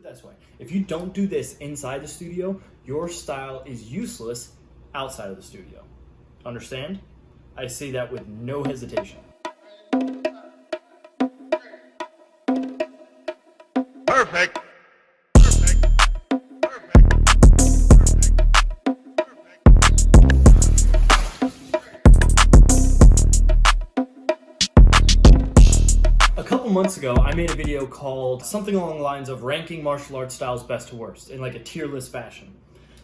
this way. If you don't do this inside the studio, your style is useless outside of the studio. Understand? I say that with no hesitation. Perfect. A couple months ago, I made a video called something along the lines of ranking martial arts styles best to worst in like a tier list fashion.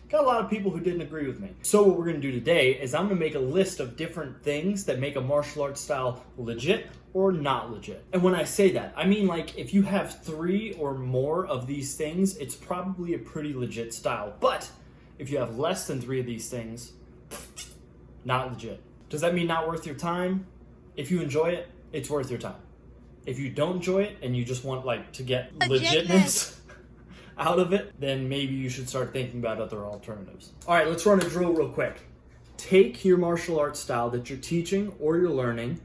Got a lot of people who didn't agree with me. So what we're gonna do today is I'm gonna make a list of different things that make a martial arts style legit or not legit. And when I say that, I mean like if you have 3 or more of these things, it's probably a pretty legit style. But if you have less than 3 of these things, not legit. Does that mean not worth your time? If you enjoy it, it's worth your time. If you don't enjoy it and you just want like to get legitness out of it, then maybe you should start thinking about other alternatives. All right, let's run a drill real quick. Take your martial arts style that you're teaching or you're learning,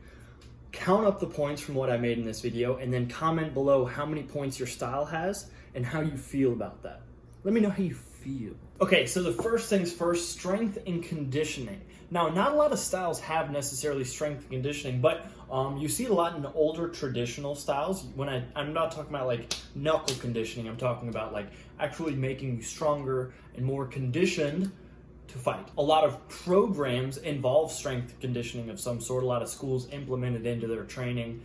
count up the points from what I made in this video, and then comment below how many points your style has and how you feel about that. Let me know how you feel. Okay, so the first things first, strength and conditioning. Now, not a lot of styles have necessarily strength and conditioning, but you see it a lot in older traditional styles. When I'm not talking about like knuckle conditioning, I'm talking about like actually making you stronger and more conditioned to fight. A lot of programs involve strength conditioning of some sort. A lot of schools implement it into their training.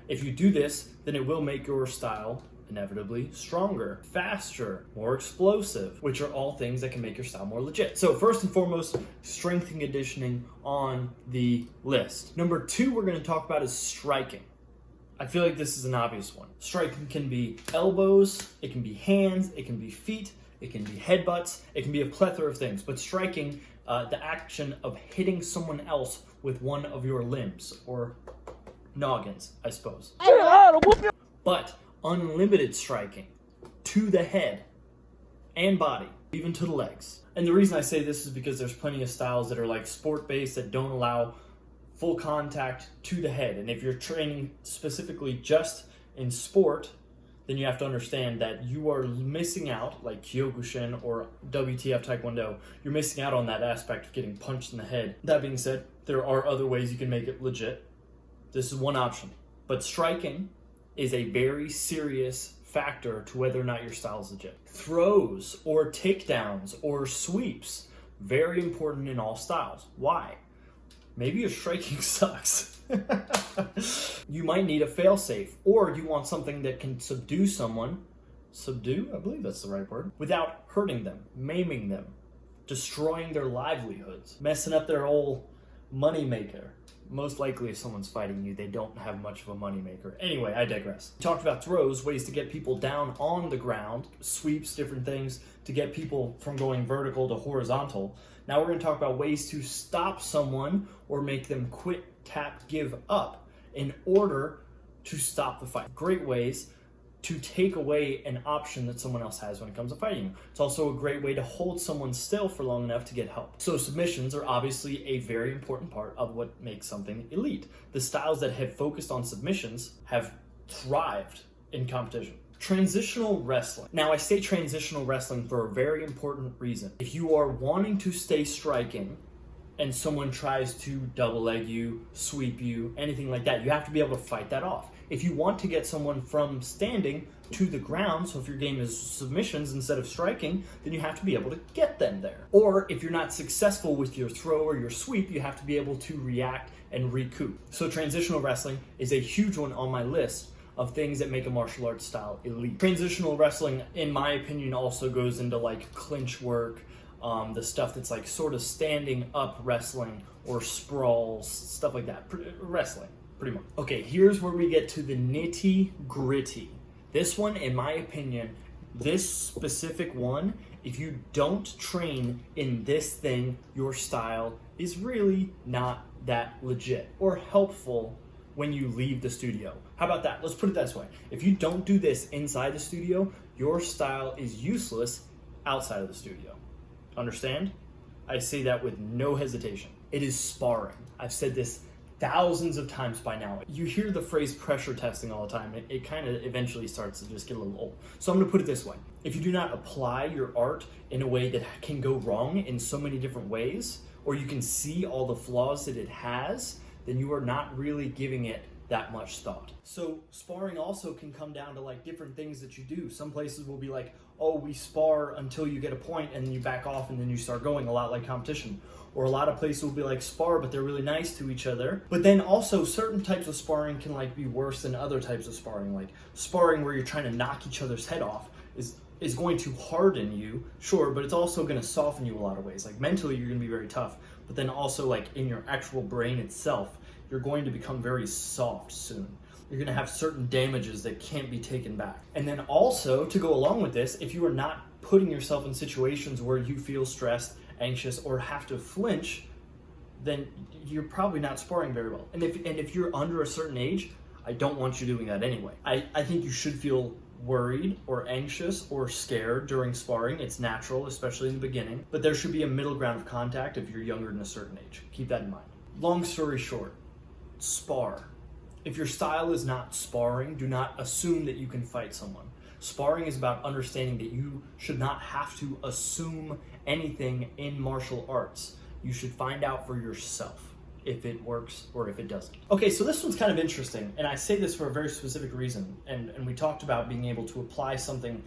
If you do this, then it will make your style inevitably stronger, faster, more explosive, which are all things that can make your style more legit. So first and foremost, strength and conditioning on the list. Number 2 we're going to talk about is striking. I feel like this is an obvious one. Striking can be elbows, it can be hands, it can be feet, it can be headbutts, it can be a plethora of things, but striking, the action of hitting someone else with one of your limbs, or noggins, I suppose. But unlimited striking to the head and body, even to the legs. And the reason I say this is because there's plenty of styles that are like sport-based that don't allow full contact to the head. And if you're training specifically just in sport, then you have to understand that you are missing out, like Kyokushin or WTF Taekwondo, you're missing out on that aspect of getting punched in the head. That being said, there are other ways you can make it legit. This is one option. But striking is a very serious factor to whether or not your style is legit. Throws or takedowns or sweeps, very important in all styles. Why? Maybe your striking sucks. You might need a fail-safe, or you want something that can subdue someone, I believe that's the right word, without hurting them, maiming them, destroying their livelihoods, messing up their whole money maker. Most likely if someone's fighting you, they don't have much of a moneymaker. Anyway, I digress. We talked about throws, ways to get people down on the ground, sweeps, different things to get people from going vertical to horizontal. Now we're gonna talk about ways to stop someone or make them quit, tap, give up in order to stop the fight. Great ways to take away an option that someone else has when it comes to fighting you. It's also a great way to hold someone still for long enough to get help. So submissions are obviously a very important part of what makes something elite. The styles that have focused on submissions have thrived in competition. Transitional wrestling. Now I say transitional wrestling for a very important reason. If you are wanting to stay striking and someone tries to double leg you, sweep you, anything like that, you have to be able to fight that off. If you want to get someone from standing to the ground, so if your game is submissions instead of striking, then you have to be able to get them there. Or if you're not successful with your throw or your sweep, you have to be able to react and recoup. So transitional wrestling is a huge one on my list of things that make a martial arts style elite. Transitional wrestling, in my opinion, also goes into like clinch work, the stuff that's like sort of standing up wrestling or sprawls, stuff like that. Wrestling, pretty much. Okay, here's where we get to the nitty gritty. This one, in my opinion, this specific one, if you don't train in this thing, your style is really not that legit or helpful when you leave the studio. How about that? Let's put it this way. If you don't do this inside the studio, your style is useless outside of the studio. Understand? I say that with no hesitation. It is sparring. I've said this thousands of times by now. You hear the phrase pressure testing all the time. It kind of eventually starts to just get a little old. So I'm gonna put it this way. If you do not apply your art in a way that can go wrong in so many different ways, or you can see all the flaws that it has, then you are not really giving it that much thought. So sparring also can come down to like different things that you do. Some places will be like, oh, we spar until you get a point and then you back off and then you start going, a lot like competition. Or a lot of places will be like spar, but they're really nice to each other. But then also certain types of sparring can like be worse than other types of sparring. Like sparring where you're trying to knock each other's head off is going to harden you, sure, but it's also gonna soften you a lot of ways. Like mentally, you're gonna be very tough, but then also like in your actual brain itself, you're going to become very soft soon. You're gonna have certain damages that can't be taken back. And then also, to go along with this, if you are not putting yourself in situations where you feel stressed, anxious, or have to flinch, then you're probably not sparring very well. And if you're under a certain age, I don't want you doing that anyway. I think you should feel worried or anxious or scared during sparring. It's natural, especially in the beginning, but there should be a middle ground of contact if you're younger than a certain age. Keep that in mind. Long story short, spar. If your style is not sparring, do not assume that you can fight someone. Sparring is about understanding that you should not have to assume anything in martial arts. You should find out for yourself if it works or if it doesn't. Okay, so this one's kind of interesting, and I say this for a very specific reason, and we talked about being able to apply something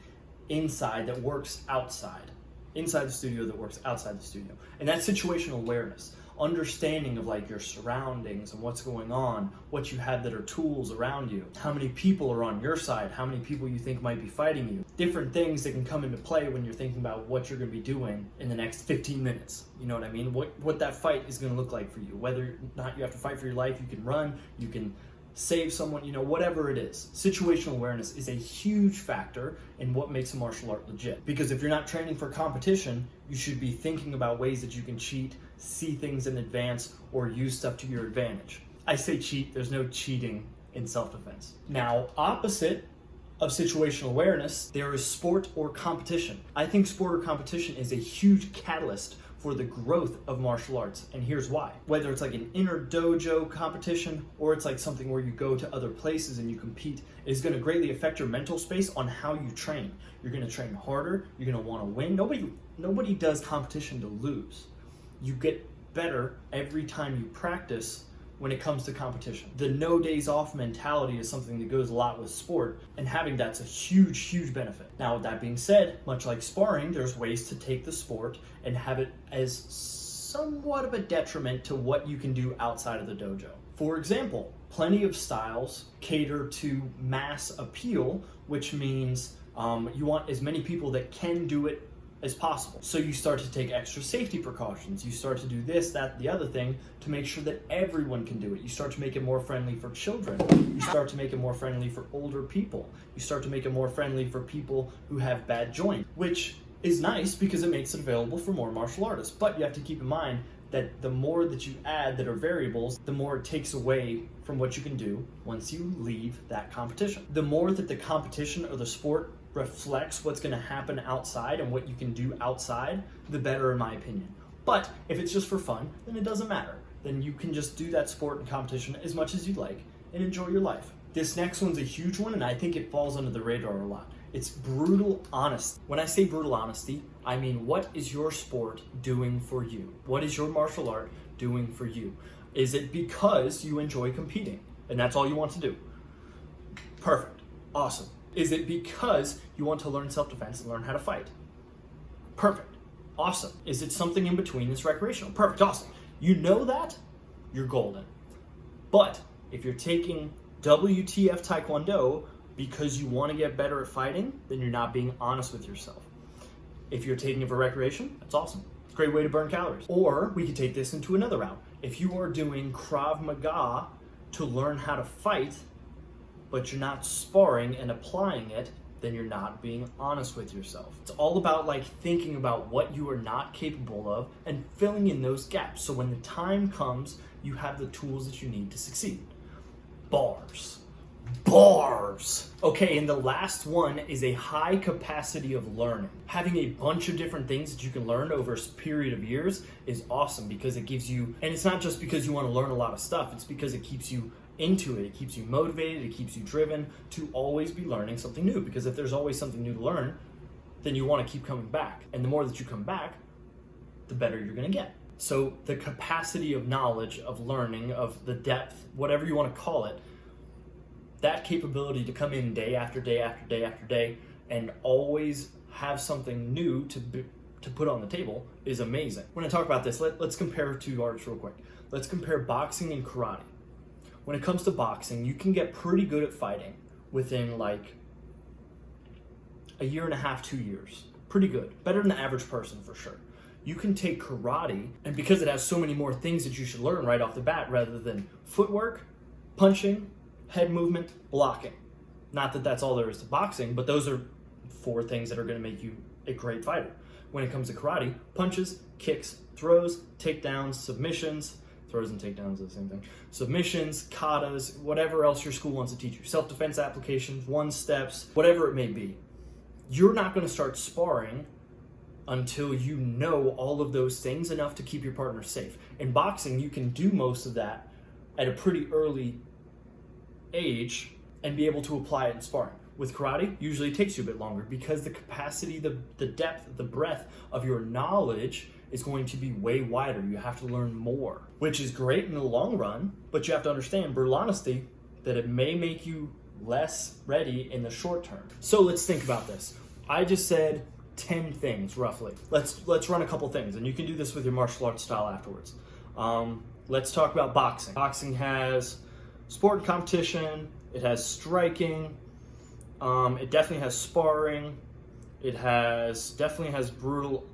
inside that works outside the studio that works outside the studio, and that's situational awareness. Understanding of like your surroundings and what's going on, what you have that are tools around you, how many people are on your side, how many people you think might be fighting you, different things that can come into play when you're thinking about what you're going to be doing in the next 15 minutes. You know what I mean? What that fight is going to look like for you. Whether or not you have to fight for your life, you can run, you can save someone, you know, whatever it is. Situational awareness is a huge factor in what makes a martial art legit. Because if you're not training for competition, you should be thinking about ways that you can cheat, see things in advance, or use stuff to your advantage. I say cheat, there's no cheating in self-defense. Now, opposite of situational awareness, there is sport or competition. I think sport or competition is a huge catalyst for the growth of martial arts, and here's why. Whether it's like an inner dojo competition or it's like something where you go to other places and you compete, it is going to greatly affect your mental space on how you train. You're going to train harder, you're going to want to win. Nobody does competition to lose. You get better every time you practice when it comes to competition. The no days off mentality is something that goes a lot with sport, and having that's a huge, huge benefit. Now, with that being said, much like sparring, there's ways to take the sport and have it as somewhat of a detriment to what you can do outside of the dojo. For example, plenty of styles cater to mass appeal, which means you want as many people that can do it as possible. So you start to take extra safety precautions. You start to do this, that, the other thing to make sure that everyone can do it. You start to make it more friendly for children. You start to make it more friendly for older people. You start to make it more friendly for people who have bad joints, which is nice because it makes it available for more martial artists. But you have to keep in mind that the more that you add that are variables, the more it takes away from what you can do once you leave that competition. The more that the competition or the sport reflects what's going to happen outside and what you can do outside, the better in my opinion. But if it's just for fun, then it doesn't matter. Then you can just do that sport and competition as much as you'd like and enjoy your life. This next one's a huge one, and I think it falls under the radar a lot. It's brutal honesty. When I say brutal honesty, I mean, what is your sport doing for you? What is your martial art doing for you? Is it because you enjoy competing and that's all you want to do? Perfect. Awesome. Is it because you want to learn self-defense and learn how to fight? Perfect. Awesome. Is it something in between that's recreational? Perfect. Awesome. You know that, you're golden. But if you're taking WTF Taekwondo because you want to get better at fighting, then you're not being honest with yourself. If you're taking it for recreation, that's awesome. It's a great way to burn calories. Or we could take this into another route. If you are doing Krav Maga to learn how to fight, but you're not sparring and applying it, then you're not being honest with yourself. It's all about like thinking about what you are not capable of and filling in those gaps. So when the time comes, you have the tools that you need to succeed. Bars. Bars. Okay, and the last one is a high capacity of learning. Having a bunch of different things that you can learn over a period of years is awesome because it gives you, and it's not just because you want to learn a lot of stuff, it's because it keeps you into it. It keeps you motivated, it keeps you driven to always be learning something new, because if there's always something new to learn, then you want to keep coming back. And the more that you come back, the better you're going to get. So the capacity of knowledge, of learning, of the depth, whatever you want to call it, that capability to come in day after day after day after day and always have something new to put on the table is amazing. When I talk about this, let's compare two arts real quick. Let's compare boxing and karate. When it comes to boxing, you can get pretty good at fighting within like a year and a half, 2 years. Pretty good. Better than the average person for sure. You can take karate, and because it has so many more things that you should learn right off the bat rather than footwork, punching, head movement, blocking. Not that that's all there is to boxing, but those are 4 things that are going to make you a great fighter. When it comes to karate, punches, kicks, throws, takedowns, submissions. Throws and takedowns are the same thing. Submissions, katas, whatever else your school wants to teach you. Self-defense applications, 1-steps, whatever it may be. You're not going to start sparring until you know all of those things enough to keep your partner safe. In boxing, you can do most of that at a pretty early age and be able to apply it in sparring. With karate, usually it takes you a bit longer because the capacity, the depth, the breadth of your knowledge is going to be way wider. You have to learn more, which is great in the long run, but you have to understand, brutal honesty, that it may make you less ready in the short term. So let's think about this. I just said 10 things roughly. Let's run a couple things, and you can do this with your martial arts style afterwards. Let's talk about boxing. Boxing has sport and competition, it has striking, it definitely has sparring, it definitely has brutal.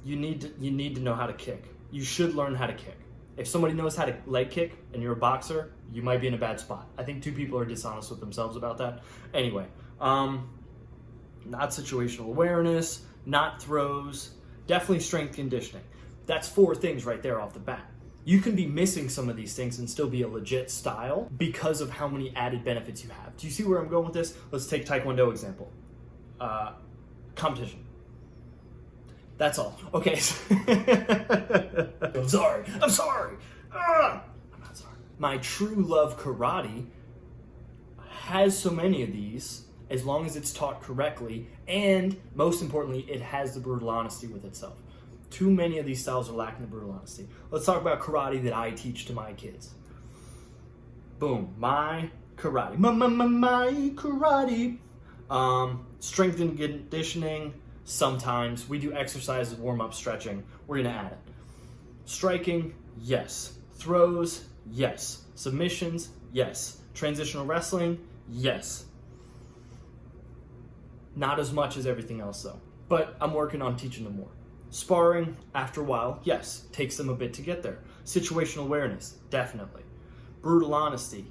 You need to know how to kick. You should learn how to kick. If somebody knows how to leg kick and you're a boxer, you might be in a bad spot. I think 2 people are dishonest with themselves about that. Anyway, not situational awareness, not throws, definitely strength conditioning. That's 4 things right there off the bat. You can be missing some of these things and still be a legit style because of how many added benefits you have. Do you see where I'm going with this? Let's take Taekwondo example. Competition. That's all. Okay. I'm sorry. I'm not sorry. My true love karate has so many of these as long as it's taught correctly, and most importantly, it has the brutal honesty with itself. Too many of these styles are lacking the brutal honesty. Let's talk about karate that I teach to my kids. Boom, my karate. My karate. Strength and conditioning, sometimes. We do exercises, warm-up, stretching. We're gonna add it. Striking, yes. Throws, yes. Submissions, yes. Transitional wrestling, yes. Not as much as everything else though, but I'm working on teaching them more. Sparring, after a while, yes, takes them a bit to get there. Situational awareness, definitely. Brutal honesty,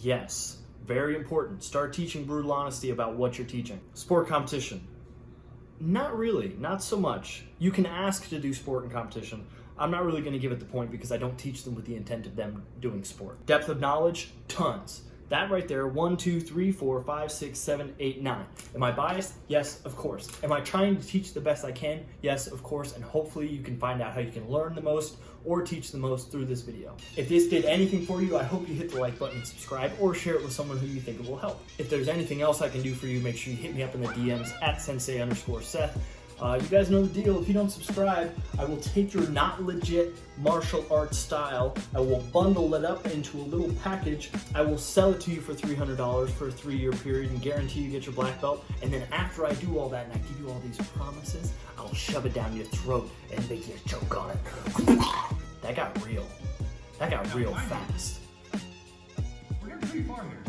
yes, very important. Start teaching brutal honesty about what you're teaching. Sport competition, not really, not so much. You can ask to do sport and competition. I'm not really going to give it the point because I don't teach them with the intent of them doing sport. Depth of knowledge, tons. That right there, 1, 2, 3, 4, 5, 6, 7, 8, 9. Am I biased? Yes, of course. Am I trying to teach the best I can? Yes, of course. And hopefully you can find out how you can learn the most or teach the most through this video. If this did anything for you, I hope you hit the like button and subscribe, or share it with someone who you think it will help. If there's anything else I can do for you, make sure you hit me up in the DMs at Sensei_Seth. You guys know the deal. If you don't subscribe, I will take your not legit martial arts style, I will bundle it up into a little package, I will sell it to you for $300 for a 3-year period and guarantee you get your black belt, and then after I do all that and I give you all these promises, I'll shove it down your throat and make you choke on it. That got real. That got real fast. We're getting pretty far here.